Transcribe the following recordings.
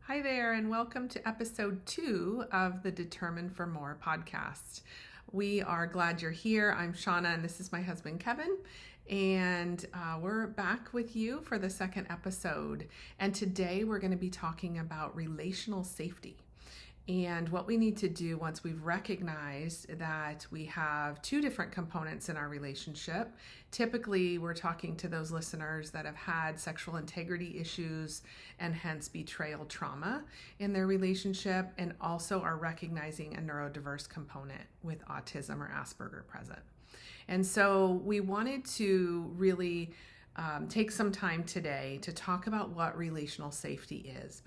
Hi there, and welcome to episode 2 of the Determined for More podcast. We are glad you're here. I'm Shauna, and this is my husband, Kevin. And we're back with you for the second episode. And today we're going to be talking about relational safety. And what we need to do once we've recognized that we have two different components in our relationship. Typically, we're talking to those listeners that have had sexual integrity issues and hence betrayal trauma in their relationship, and also are recognizing a neurodiverse component with autism or Asperger present. And so we wanted to really take some time today to talk about what relational safety is.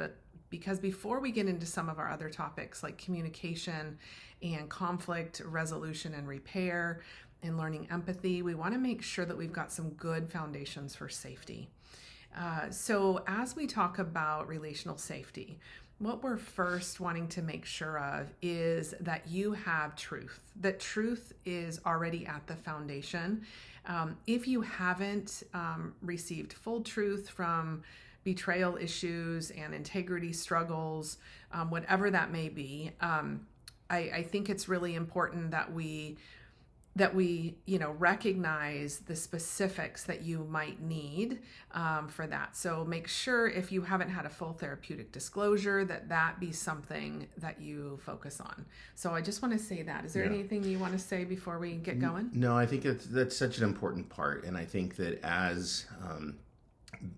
Because before we get into some of our other topics like communication and conflict resolution and repair and learning empathy, we want to make sure that we've got some good foundations for safety. So as we talk about relational safety, what we're first wanting to make sure of is that you have truth, that truth is already at the foundation. If you haven't received full truth from betrayal issues and integrity struggles, whatever that may be, I think it's really important that we recognize the specifics that you might need for that. So make sure if you haven't had a full therapeutic disclosure that be something that you focus on. So I just want to say that. Is there anything you want to say before we get going? No, I think that's such an important part. And I think that as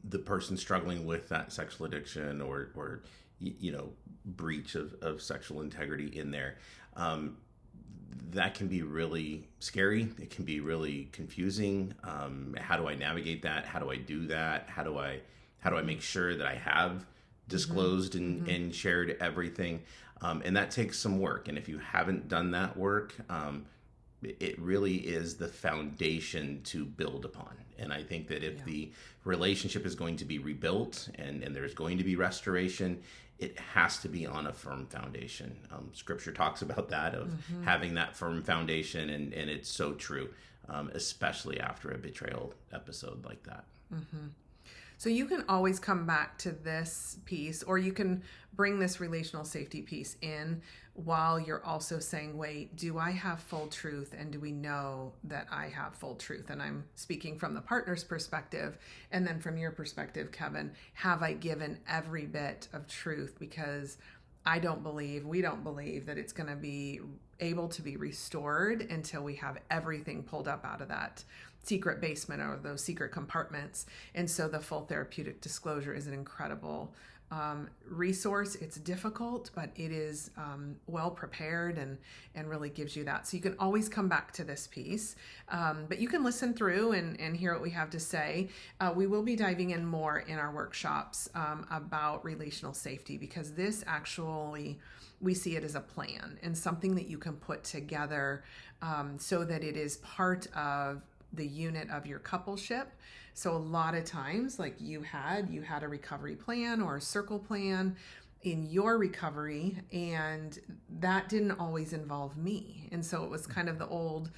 the person struggling with that sexual addiction or breach of sexual integrity in there, that can be really scary. It can be really confusing. How do I navigate that? How do I do that? How do I make sure that I have disclosed and shared everything? And that takes some work. And if you haven't done that work, it really is the foundation to build upon. And I think that if the relationship is going to be rebuilt and there's going to be restoration, it has to be on a firm foundation. Scripture talks about that, of having that firm foundation, and it's so true, especially after a betrayal episode like that. Mm-hmm. So you can always come back to this piece, or you can bring this relational safety piece in while you're also saying, wait, do I have full truth? And do we know that I have full truth? And I'm speaking from the partner's perspective. And then from your perspective, Kevin, have I given every bit of truth? Because we don't believe that it's going to be able to be restored until we have everything pulled up out of that secret basement or those secret compartments. And so the full therapeutic disclosure is an incredible resource. It's difficult, but it is well prepared and really gives you that. So you can always come back to this piece, but you can listen through and hear what we have to say. We will be diving in more in our workshops about relational safety, because this actually, we see it as a plan and something that you can put together so that it is part of the unit of your coupleship. So a lot of times, like you had a recovery plan or a circle plan in your recovery, and that didn't always involve me. And so it was kind of the old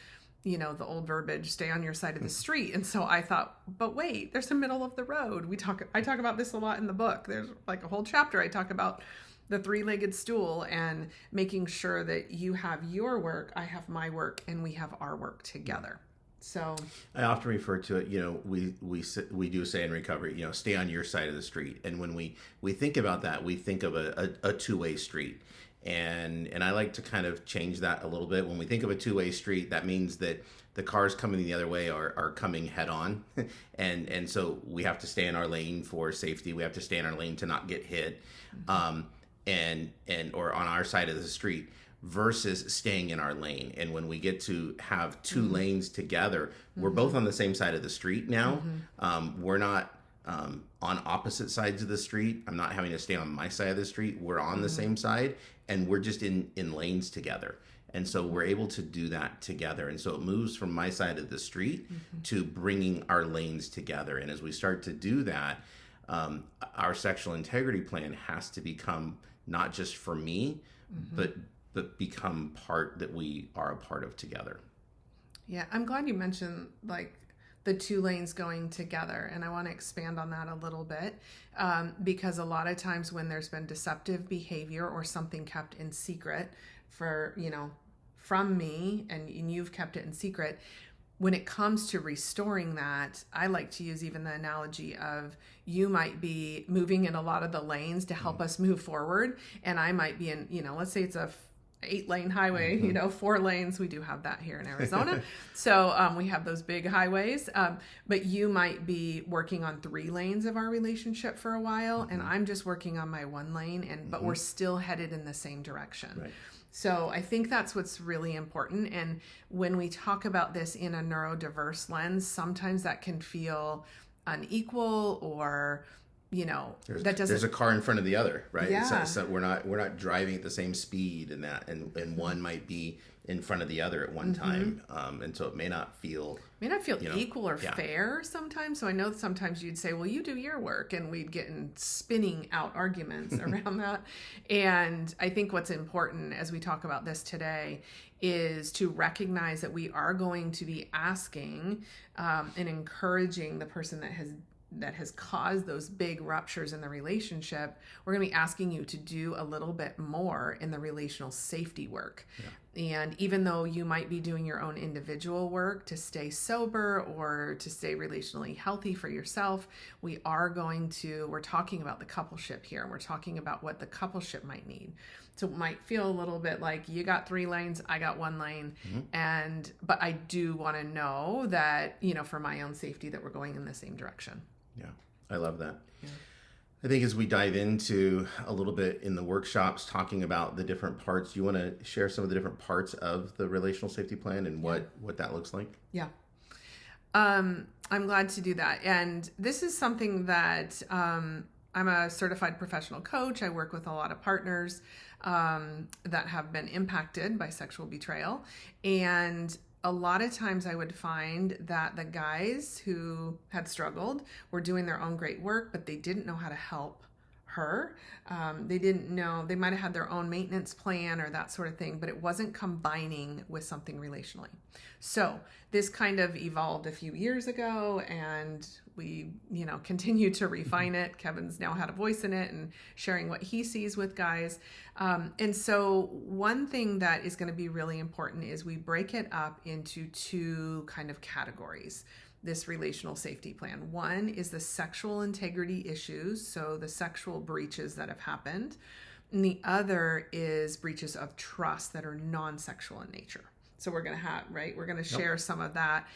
verbiage, stay on your side of the street. And so I thought, but wait, there's a middle of the road. I talk about this a lot in the book. There's like a whole chapter I talk about the three-legged stool and making sure that you have your work, I have my work, and we have our work together. So I often refer to it, we do say in recovery, stay on your side of the street. And when we think about that, we think of a two-way street. And I like to kind of change that a little bit. When we think of a two-way street, that means that the cars coming the other way are coming head on. and so we have to stay in our lane for safety. We have to stay in our lane to not get hit, or on our side of the street, versus staying in our lane. And when we get to have two lanes together, we're both on the same side of the street now. We're not on opposite sides of the street. I'm not having to stay on my side of the street. We're on the same side, and we're just in lanes together. And so we're able to do that together. And so it moves from my side of the street to bringing our lanes together. And as we start to do that, our sexual integrity plan has to become not just for me, but become part that we are a part of together. Yeah, I'm glad you mentioned like the two lanes going together. And I want to expand on that a little bit, because a lot of times when there's been deceptive behavior or something kept in secret for, from me, and you've kept it in secret, when it comes to restoring that, I like to use even the analogy of you might be moving in a lot of the lanes to help us move forward. And I might be in, let's say it's a 8-lane highway, 4 lanes. We do have that here in Arizona. So we have those big highways. But you might be working on 3 lanes of our relationship for a while. And I'm just working on my 1 lane, but we're still headed in the same direction. Right. So I think that's what's really important. And when we talk about this in a neurodiverse lens, sometimes that can feel unequal, or there's a car in front of the other, right? Yeah. So we're not driving at the same speed, and one might be in front of the other at one time, and so it may not feel equal or fair sometimes. So I know sometimes you'd say, well, you do your work, and we'd get in spinning out arguments around that. And I think what's important as we talk about this today is to recognize that we are going to be asking and encouraging the person that has caused those big ruptures in the relationship. We're going to be asking you to do a little bit more in the relational safety work. Yeah. And even though you might be doing your own individual work to stay sober or to stay relationally healthy for yourself, we're talking about the coupleship here, and we're talking about what the coupleship might need. So it might feel a little bit like you got 3 lanes, I got 1 lane. But I do want to know that, for my own safety, that we're going in the same direction. Yeah, I love that. Yeah. I think as we dive into a little bit in the workshops, talking about the different parts, you want to share some of the different parts of the relational safety plan and what that looks like? Yeah. I'm glad to do that. And this is something that I'm a certified professional coach. I work with a lot of partners that have been impacted by sexual betrayal. And a lot of times I would find that the guys who had struggled were doing their own great work, but they didn't know how to help her. They didn't know, they might have had their own maintenance plan or that sort of thing, but it wasn't combining with something relationally. So this kind of evolved a few years ago, and we, continue to refine it. Kevin's now had a voice in it and sharing what he sees with guys. And so one thing that is going to be really important is we break it up into 2 kind of categories. This relational safety plan. One is the sexual integrity issues, so the sexual breaches that have happened. And the other is breaches of trust that are non-sexual in nature. So we're going to have, right? We're going to share some of that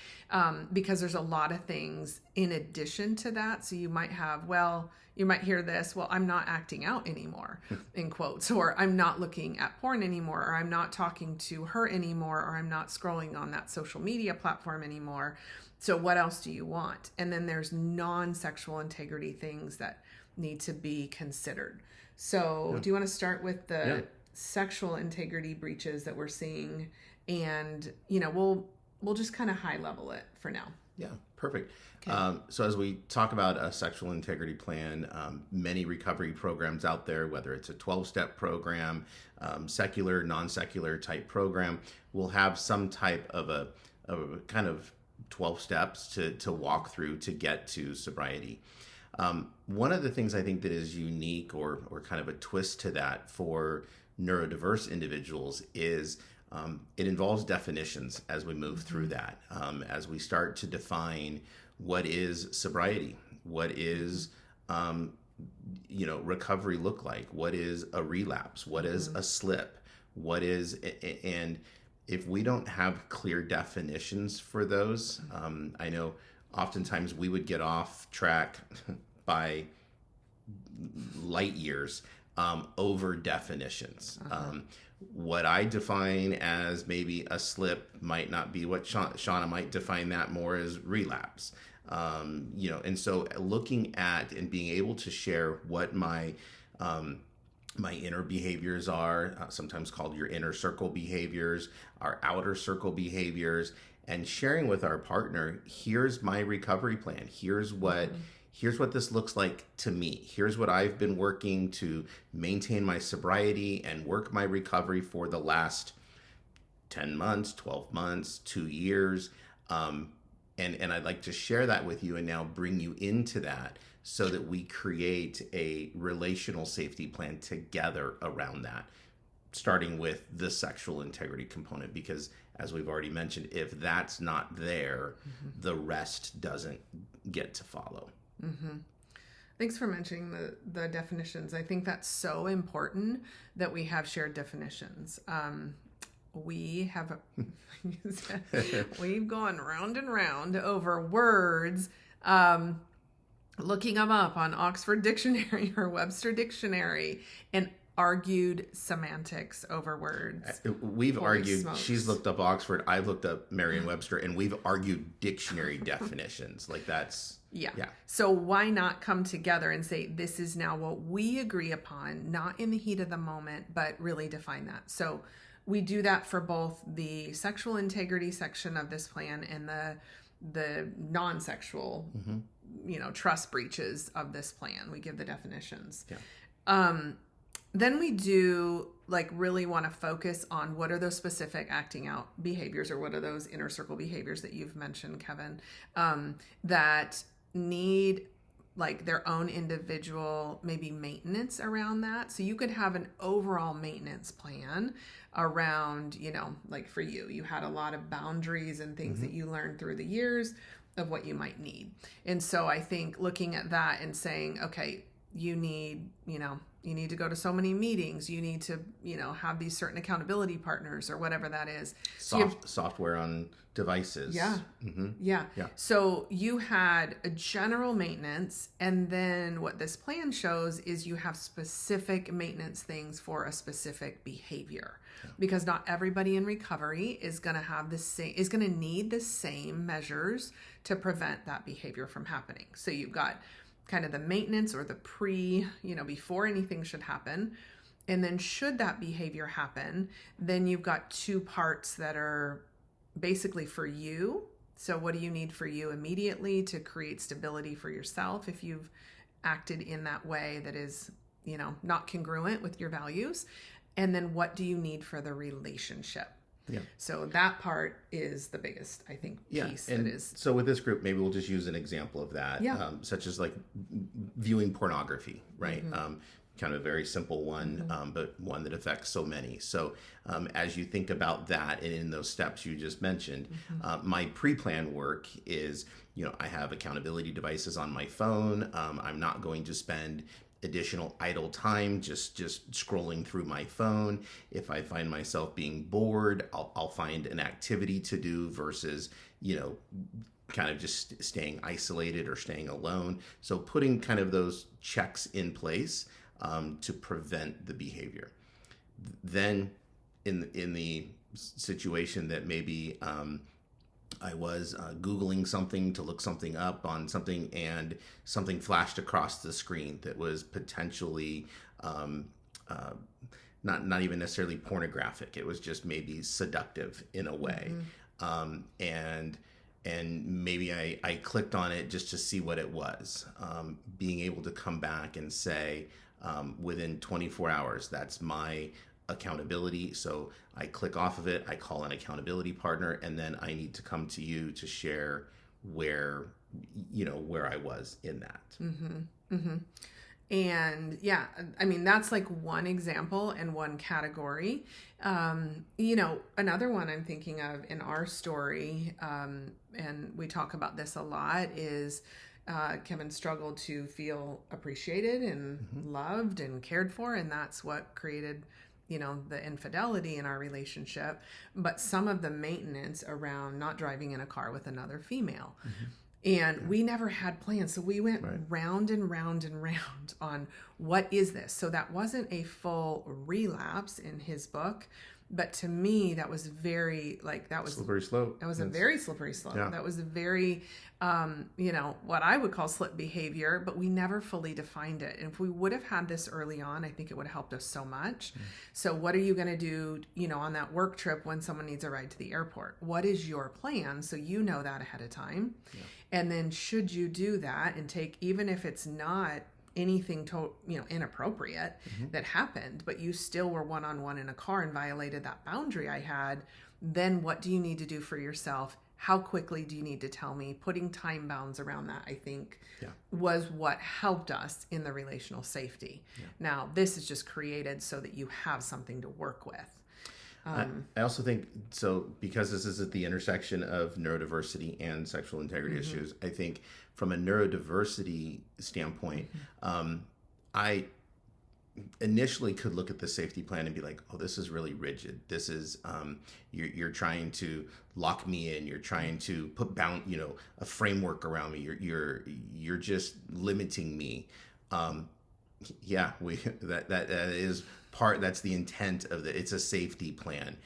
because there's a lot of things in addition to that. So you might hear this, well, I'm not acting out anymore, in quotes, or I'm not looking at porn anymore, or I'm not talking to her anymore, or I'm not scrolling on that social media platform anymore. So what else do you want? And then there's non-sexual integrity things that need to be considered. So do you want to start with the sexual integrity breaches that we're seeing? And, we'll just kind of high level it for now. Yeah, perfect. Okay. So as we talk about a sexual integrity plan, many recovery programs out there, whether it's a 12-step program, secular, non-secular type program, will have some type of a kind of 12 steps to walk through to get to sobriety. One of the things I think that is unique or kind of a twist to that for neurodiverse individuals is it involves definitions as we move through that, as we start to define what is sobriety, what is recovery look like, what is a relapse, what is a slip, and if we don't have clear definitions for those, I know oftentimes we would get off track by light years over definitions. What I define as maybe a slip might not be what Shauna might define that more as relapse. And so looking at and being able to share what my inner behaviors are, sometimes called your inner circle behaviors, our outer circle behaviors, and sharing with our partner, here's my recovery plan. Here's what this looks like to me. Here's what I've been working to maintain my sobriety and work my recovery for the last 10 months, 12 months, 2 years. And I'd like to share that with you and now bring you into that so that we create a relational safety plan together around that, starting with the sexual integrity component, because as we've already mentioned, if that's not there, the rest doesn't get to follow. Thanks for mentioning the definitions. I think that's so important that we have shared definitions. We've gone round and round over words, looking them up on Oxford Dictionary or Webster Dictionary, and argued semantics over words. We've Holy argued, smokes. she's looked up Oxford, I've looked up Merriam-Webster, and we've argued dictionary definitions. Like that's... Yeah. Yeah. So why not come together and say, this is now what we agree upon, not in the heat of the moment, but really define that. So we do that for both the sexual integrity section of this plan and the non-sexual, trust breaches of this plan. We give the definitions. Yeah. Then we do really want to focus on what are those specific acting out behaviors, or what are those inner circle behaviors that you've mentioned, Kevin, that need their own individual maybe maintenance around that. So you could have an overall maintenance plan around, for you had a lot of boundaries and things that you learned through the years of what you might need. And so I think looking at that and saying, okay, you need to go to so many meetings. You need to, have these certain accountability partners or whatever that is. Software on devices. Yeah. Yeah. So you had a general maintenance, and then what this plan shows is you have specific maintenance things for a specific behavior, because not everybody in recovery is going to need the same measures to prevent that behavior from happening. So you've got kind of the maintenance or the before anything should happen. And then should that behavior happen, then you've got two parts that are basically for you. So what do you need for you immediately to create stability for yourself if you've acted in that way that is, not congruent with your values? And then what do you need for the relationship? Yeah. So that part is the biggest, I think, piece. And that is. So with this group, maybe we'll just use an example of that, such as viewing pornography, right? Kind of a very simple one, but one that affects so many. So as you think about that, and in those steps you just mentioned, my pre-plan work is, I have accountability devices on my phone. I'm not going to spend additional idle time just scrolling through my phone. If I find myself being bored, I'll find an activity to do versus kind of just staying isolated or staying alone. So putting kind of those checks in place to prevent the behavior. Then in the situation that maybe I was Googling something to look something up on something, and something flashed across the screen that was potentially not even necessarily pornographic. It was just maybe seductive in a way. And maybe I clicked on it just to see what it was. Being able to come back and say, within 24 hours, that's my accountability. So I click off of it, I call an accountability partner, and then I need to come to you to share where I was in that. And yeah, I mean, that's one example and one category. Another one I'm thinking of in our story, and we talk about this a lot, is Kevin struggled to feel appreciated and loved and cared for, and that's what created the infidelity in our relationship, but some of the maintenance around not driving in a car with another female. And we never had plans. So we went round and round and round on what is this? So that wasn't a full relapse in his book. But to me, that was very slippery slope. That was a very slippery slope. Yeah. That was a very, what I would call slip behavior, but we never fully defined it. And if we would have had this early on, I think it would have helped us so much. So what are you going to do, on that work trip when someone needs a ride to the airport? What is your plan? So you know that ahead of time. Yeah. And then should you do that and take, even if it's not anything inappropriate that happened, but you still were one-on-one in a car and violated that boundary I had, then what do you need to do for yourself how quickly do you need to tell me? Putting time bounds around that, I think, Yeah. was what helped us in the relational safety. Yeah. Now, this is just created so that you have something to work with. I also think so, because this is at the intersection of neurodiversity and sexual integrity issues. I think from a neurodiversity standpoint, I initially could look at the safety plan and be like, oh, this is really rigid. This is you're trying to lock me in. You're trying to put a framework around me. You're just limiting me. Yeah, that is part. That's the intent of it's a safety plan.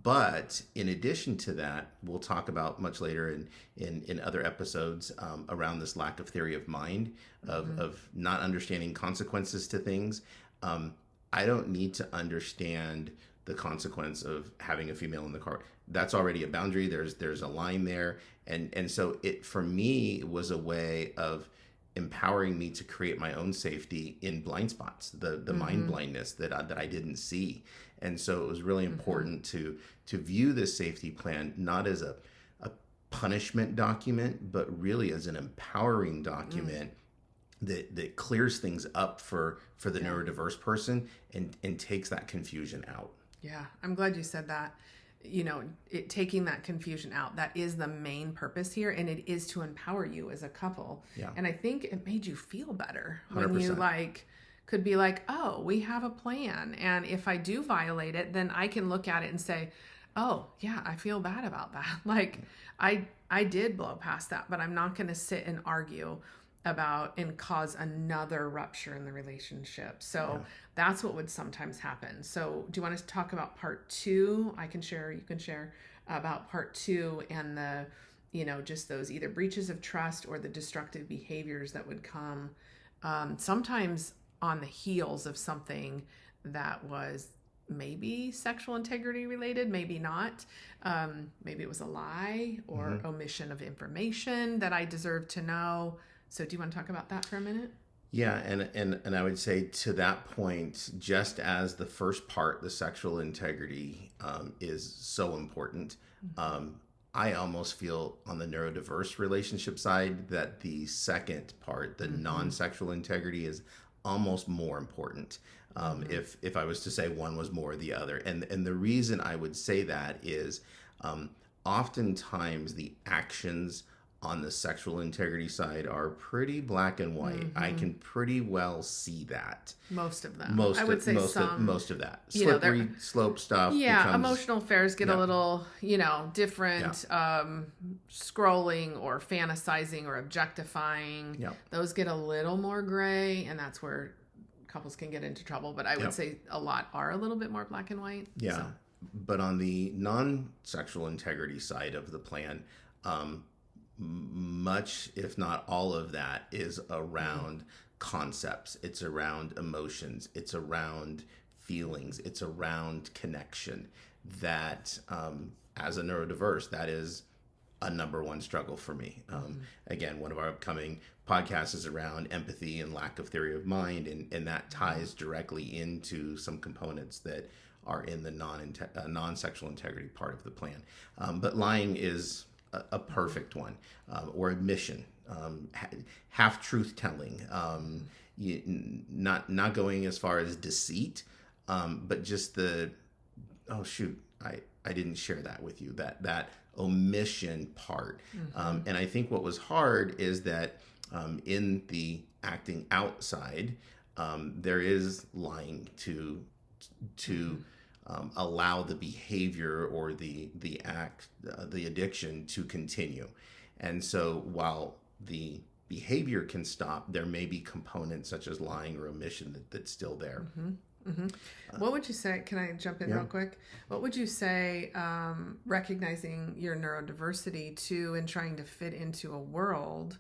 But in addition to that, we'll talk about much later in other episodes around this lack of theory of mind, of not understanding consequences to things. I don't need to understand the consequence of having a female in the car. That's already a boundary. There's a line there, and so it for me was a way of empowering me to create my own safety in blind spots, the mind blindness that I didn't see. And so it was really important to view this safety plan not as a punishment document, but really as an empowering document that clears things up for the neurodiverse person and takes that confusion out. Yeah, I'm glad you said that. Taking that confusion out, that is the main purpose here, and it is to empower you as a couple. Yeah. And I think it made you feel better when 100%. you could be like, oh, we have a plan, and if I do violate it, then I can look at it and say, oh yeah, I feel bad about that. I did blow past that, but I'm not going to sit and argue about and cause another rupture in the relationship. So that's what would sometimes happen. So do you want us to talk about part 2? I can share, you can share about part 2 and the, just those either breaches of trust or the destructive behaviors that would come sometimes on the heels of something that was maybe sexual integrity related, maybe not. Maybe it was a lie or omission of information that I deserve to know. So do you want to talk about that for a minute? Yeah, and I would say to that point, just as the first part, the sexual integrity, is so important, I almost feel on the neurodiverse relationship side that the second part, the non-sexual integrity, is almost more important. If I was to say one was more the other. And the reason I would say that is oftentimes the actions on the sexual integrity side are pretty black and white. I can pretty well see that. Most of them. Most I would say most of that. Slippery slope stuff. Yeah, emotional affairs get a little, different. Scrolling or fantasizing or objectifying. Yeah. Those get a little more gray, and that's where couples can get into trouble. But I would say a lot are a little bit more black and white. Yeah. So. But on the non-sexual integrity side of the plan, much, if not all of that, is around concepts. It's around emotions. It's around feelings. It's around connection. That, as a neurodiverse, that is a number one struggle for me. Again, one of our upcoming podcasts is around empathy and lack of theory of mind, and that ties directly into some components that are in the non-sexual integrity part of the plan. But lying is a perfect one, or omission, half truth telling, not going as far as deceit, but just oh shoot, I didn't share that with you, that omission part. And I think what was hard is that in the acting outside, there is lying to allow the behavior or the act, the addiction to continue. And so while the behavior can stop, there may be components such as lying or omission that's still there. What would you say? Can I jump in real quick? What would you say, recognizing your neurodiversity too, and trying to fit into a world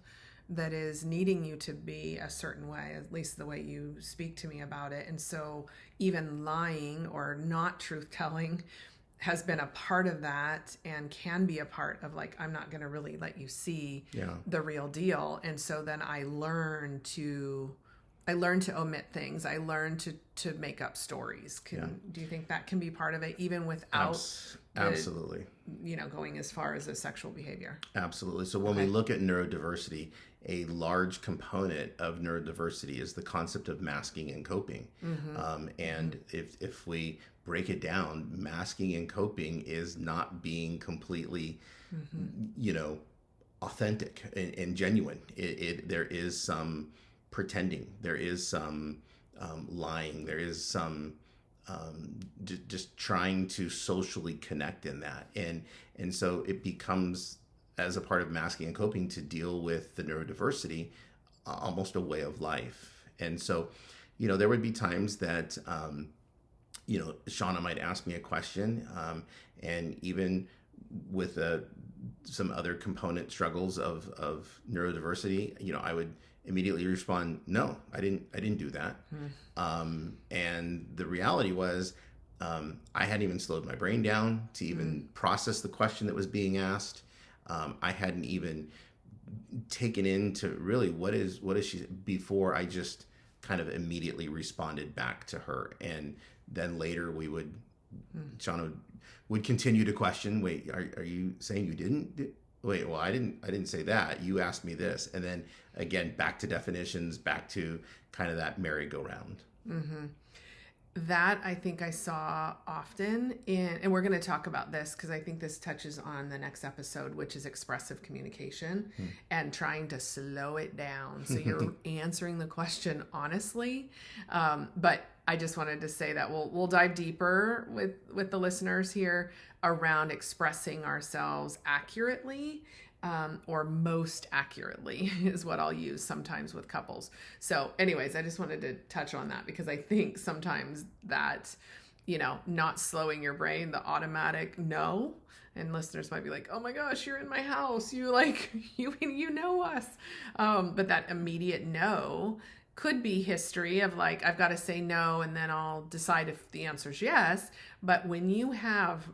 that is needing you to be a certain way, at least the way you speak to me about it. And so even lying or not truth telling has been a part of that and can be a part of I'm not going to really let you see the real deal. And so then I learn to I learned to omit things. I learned to make up stories. Do you think that can be part of it, even without Absolutely. Going as far as a sexual behavior? Absolutely. So when we look at neurodiversity, a large component of neurodiversity is the concept of masking and coping. And if we break it down, masking and coping is not being completely, authentic and genuine. There is some pretending, there is some lying, there is some just trying to socially connect in that, and so it becomes, as a part of masking and coping, to deal with the neurodiversity, almost a way of life. And so, there would be times that Shauna might ask me a question, and even with some other component struggles of neurodiversity, I would immediately respond, no, I didn't do that. And the reality was, I hadn't even slowed my brain down to even process the question that was being asked. I hadn't even taken into really what is she, before I just kind of immediately responded back to her. And then later Shauna would continue to question, wait, are you saying you didn't? Wait, well, I didn't say that. You asked me this. And then again, back to definitions, back to kind of that merry-go-round. That I think I saw often and we're going to talk about this because I think this touches on the next episode, which is expressive communication and trying to slow it down. So you're answering the question honestly. But I just wanted to say that we'll dive deeper with the listeners here around expressing ourselves accurately, or most accurately is what I'll use sometimes with couples. So anyways, I just wanted to touch on that because I think sometimes that, not slowing your brain, the automatic no, and listeners might be like, oh my gosh, you're in my house. You know us. But that immediate no could be history of like, I've got to say no, and then I'll decide if the answer is yes. But when you have,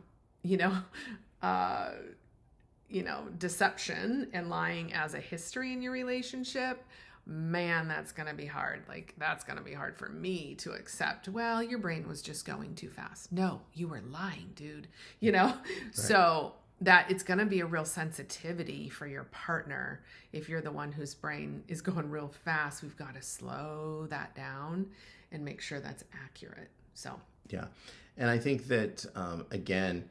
deception and lying as a history in your relationship, man, that's going to be hard. Like, that's going to be hard for me to accept. Well, your brain was just going too fast. No, you were lying, dude. Right. So that it's going to be a real sensitivity for your partner. If you're the one whose brain is going real fast, we've got to slow that down and make sure that's accurate. So, yeah. And I think that, again,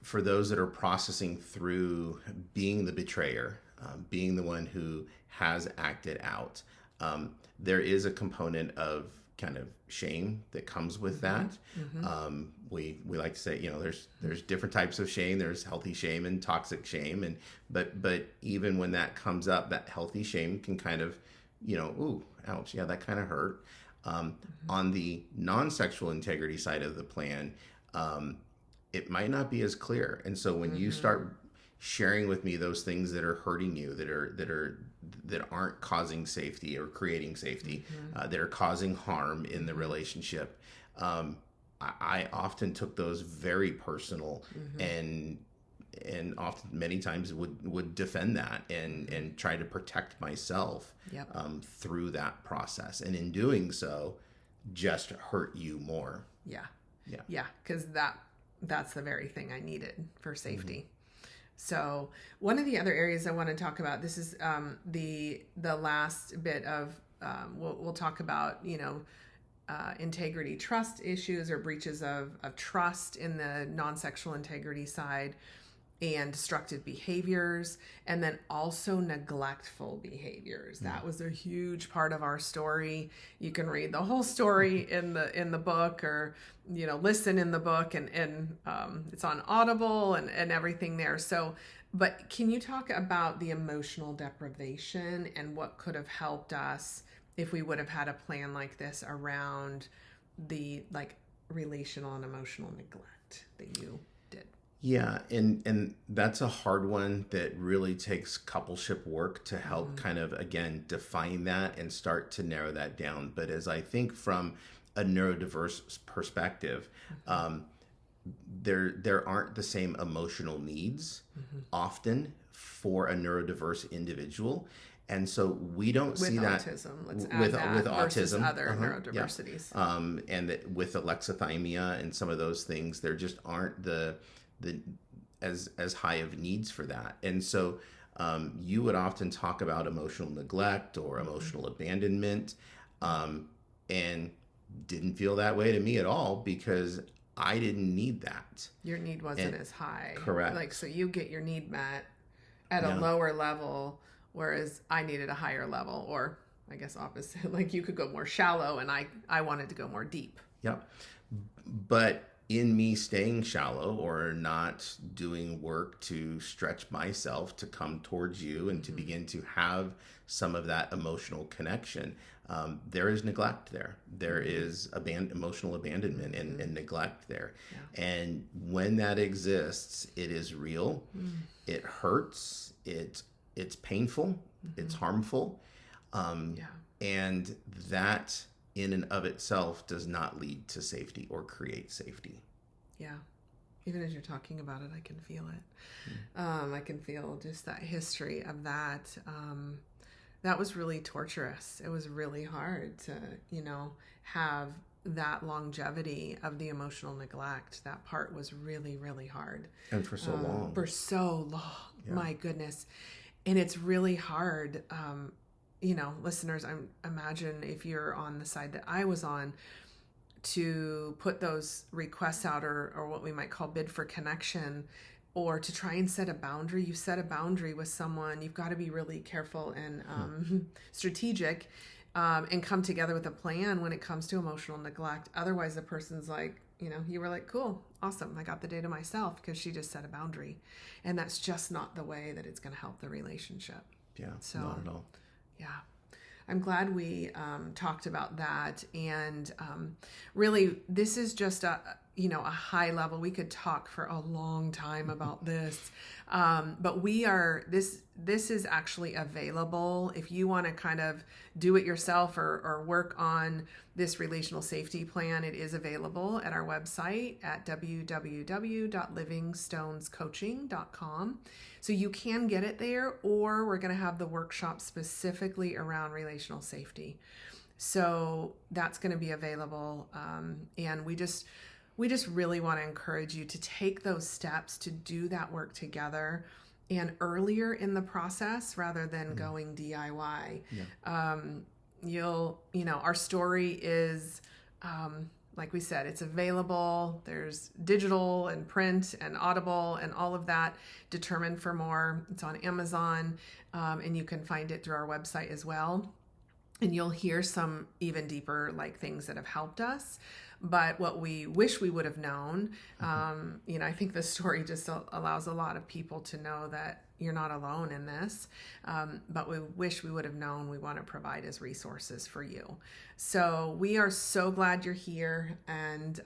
for those that are processing through being the betrayer, being the one who has acted out, there is a component of kind of shame that comes with that. We like to say, there's different types of shame. There's healthy shame and toxic shame, but even when that comes up, that healthy shame can kind of, ooh, ouch, yeah, that kind of hurt. On the non-sexual integrity side of the plan, it might not be as clear. And so when you start sharing with me those things that are hurting you, that aren't causing safety or creating safety, that are causing harm in the relationship, I often took those very personal, and often many times would defend that and try to protect myself through that process, and in doing so just hurt you more. Yeah, because that's the very thing I needed for safety. So one of the other areas I want to talk about, this is the last bit of, we'll talk about, integrity trust issues or breaches of trust in the non-sexual integrity side, and destructive behaviors, and then also neglectful behaviors. That was a huge part of our story. You can read the whole story in the book, or listen in the book, and it's on Audible and everything there. So, but can you talk about the emotional deprivation and what could have helped us if we would have had a plan like this around the relational and emotional neglect that you did? Yeah, and that's a hard one that really takes coupleship work to help kind of, again, define that and start to narrow that down. But as I think from a neurodiverse perspective, there aren't the same emotional needs often for a neurodiverse individual. And so we don't with see that autism. Let's add with that versus autism, other yeah. neurodiversities. And that with alexithymia and some of those things, there just aren't the as high of needs for that. And so you would often talk about emotional neglect or emotional abandonment, and didn't feel that way to me at all because I didn't need that. Your need wasn't as high. Correct. Like, so you get your need met at a Yeah. lower level, whereas I needed a higher level, or I guess opposite. Like you could go more shallow and I wanted to go more deep. Yep. But in me staying shallow or not doing work to stretch myself to come towards you and to begin to have some of that emotional connection, there is neglect there. There is emotional abandonment and neglect there. Yeah. And when that exists, it is real. It hurts. It's painful. It's harmful. And that in and of itself does not lead to safety or create safety. Yeah. Even as you're talking about it, I can feel it. I can feel just that history of that. That was really torturous. It was really hard to, have that longevity of the emotional neglect. That part was really, really hard. And for so long. For so long. Yeah. My goodness. And it's really hard. Listeners, imagine if you're on the side that I was on, to put those requests out or what we might call bid for connection, or to try and set a boundary. You set a boundary with someone, you've got to be really careful and strategic and come together with a plan when it comes to emotional neglect. Otherwise, the person's like, you were like, cool, awesome, I got the day to myself because she just set a boundary. And that's just not the way that it's going to help the relationship. Yeah, so, not at all. Yeah. I'm glad we talked about that. And really, this is just a high level. We could talk for a long time about this. But this is actually available. If you want to kind of do it yourself or work on this relational safety plan, it is available at our website at www.livingstonescoaching.com. So you can get it there, or we're going to have the workshop specifically around relational safety. So that's going to be available. And we just really want to encourage you to take those steps to do that work together and earlier in the process rather than going DIY. Yeah. Our story is, like we said, it's available. There's digital and print and Audible and all of that. Determined for More. It's on Amazon, and you can find it through our website as well. And you'll hear some even deeper things that have helped us. But what we wish we would have known, I think this story just allows a lot of people to know that you're not alone in this. But we wish we would have known. We want to provide as resources for you. So we are so glad you're here, and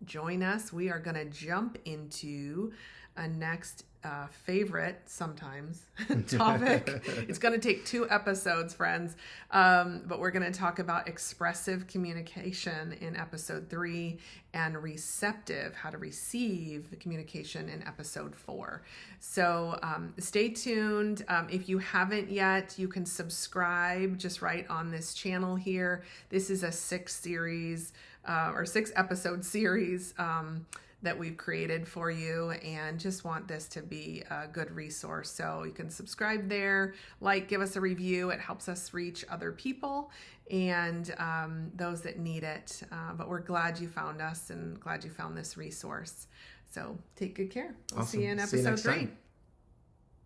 join us. We are going to jump into a next favorite sometimes topic. It's going to take 2 episodes, friends. But we're going to talk about expressive communication in episode 3 and receptive, how to receive the communication in episode 4. So stay tuned. If you haven't yet, you can subscribe just right on this channel here. This is a 6 episode series that we've created for you, and just want this to be a good resource. So you can subscribe there, give us a review. It helps us reach other people and those that need it. But we're glad you found us and glad you found this resource. So take good care. We'll see you in episode 3.